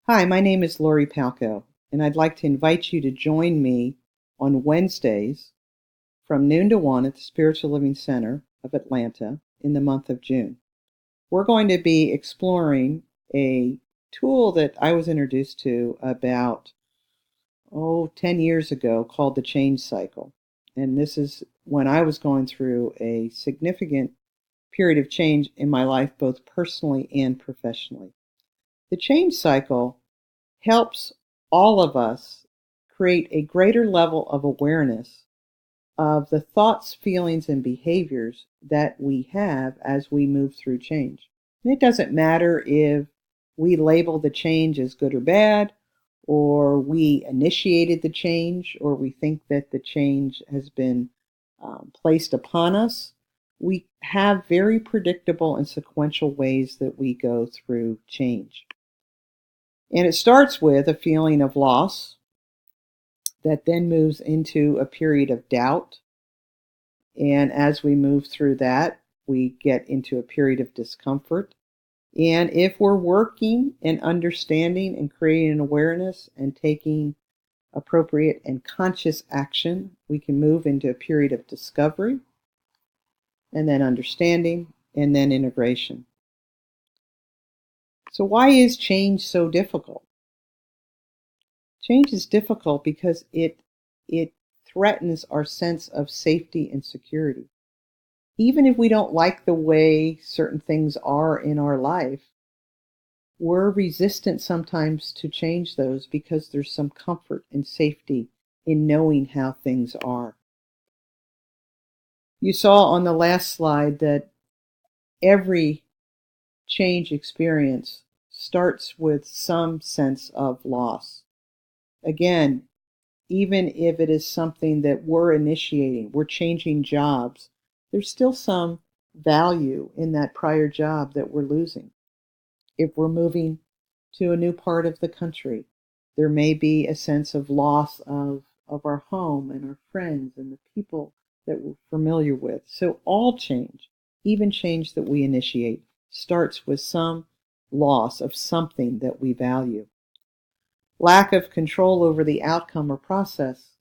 Hi, my name is Lori Palco, and I'd like to invite you to join me on Wednesdays from noon to 1 at the Spiritual Living Center of Atlanta in the month of June. We're going to be exploring a tool that I was introduced to about, 10 years ago called the change cycle. And this is when I was going through a significant period of change in my life, both personally and professionally. The change cycle helps all of us create a greater level of awareness of the thoughts, feelings, and behaviors that we have as we move through change. And it doesn't matter if we label the change as good or bad, or we initiated the change, or we think that the change has been placed upon us. We have very predictable and sequential ways that we go through change. And it starts with a feeling of loss that then moves into a period of doubt. And as we move through that, we get into a period of discomfort. And if we're working and understanding and creating an awareness and taking appropriate and conscious action, we can move into a period of discovery and then understanding and then integration. So why is change so difficult? Change is difficult because it threatens our sense of safety and security. Even if we don't like the way certain things are in our life, we're resistant sometimes to change those because there's some comfort and safety in knowing how things are. You saw on the last slide that every change experience starts with some sense of loss. Again, even if it is something that we're initiating, we're changing jobs, there's still some value in that prior job that we're losing. If we're moving to a new part of the country, there may be a sense of loss of our home and our friends and the people that we're familiar with. So all change, even change that we initiate, starts with some loss of something that we value. Lack of control over the outcome or process.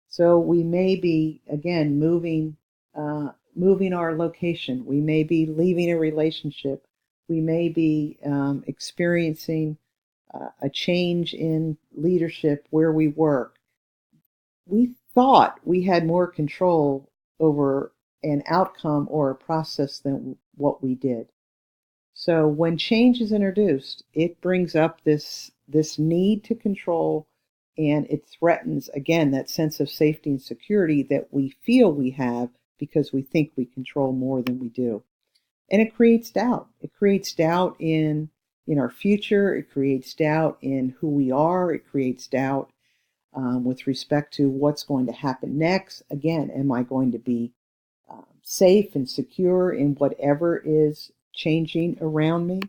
So we may be, again, moving our location. We may be leaving a relationship. We may be experiencing a change in leadership where we work. We thought we had more control over an outcome or a process than what we did. So when change is introduced, it brings up this need to control, and it threatens, again, that sense of safety and security that we feel we have because we think we control more than we do. And it creates doubt. It creates doubt in our future. It creates doubt in who we are. It creates doubt with respect to what's going to happen next. Again, am I going to be safe and secure in whatever is changing around me?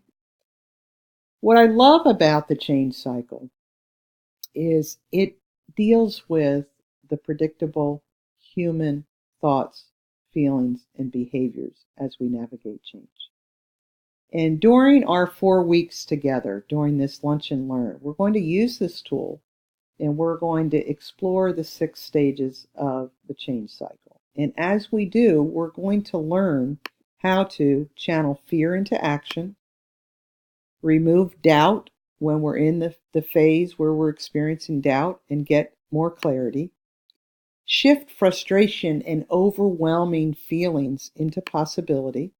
What I love about the change cycle is it deals with the predictable human thoughts, feelings, and behaviors as we navigate change. And during our 4 weeks together, during this lunch and learn, we're going to use this tool and we're going to explore the 6 stages of the change cycle. And as we do, we're going to learn how to channel fear into action, remove doubt when we're in the phase where we're experiencing doubt and get more clarity, shift frustration and overwhelming feelings into possibility,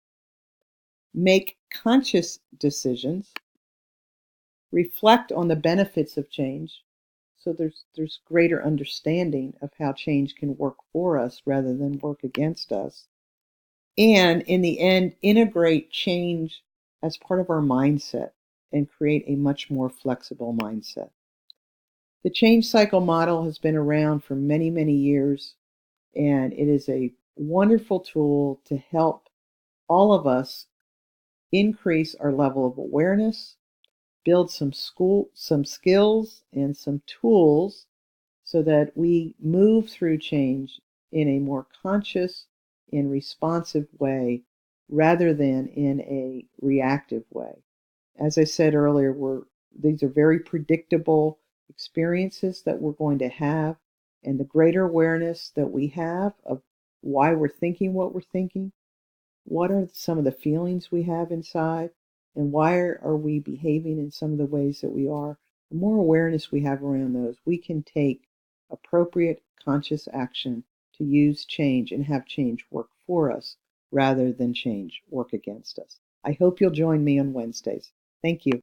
make conscious decisions, reflect on the benefits of change. So there's greater understanding of how change can work for us rather than work against us. And in the end, integrate change as part of our mindset and create a much more flexible mindset. The change cycle model has been around for many, many years, and it is a wonderful tool to help all of us increase our level of awareness, build some skills and some tools so that we move through change in a more conscious and responsive way rather than in a reactive way. As I said earlier, we're These are very predictable experiences that we're going to have. And the greater awareness that we have of why we're thinking what we're thinking, what are some of the feelings we have inside, and why are we behaving in some of the ways that we are, the more awareness we have around those, we can take appropriate conscious action to use change and have change work for us rather than change work against us. I hope you'll join me on Wednesdays. Thank you.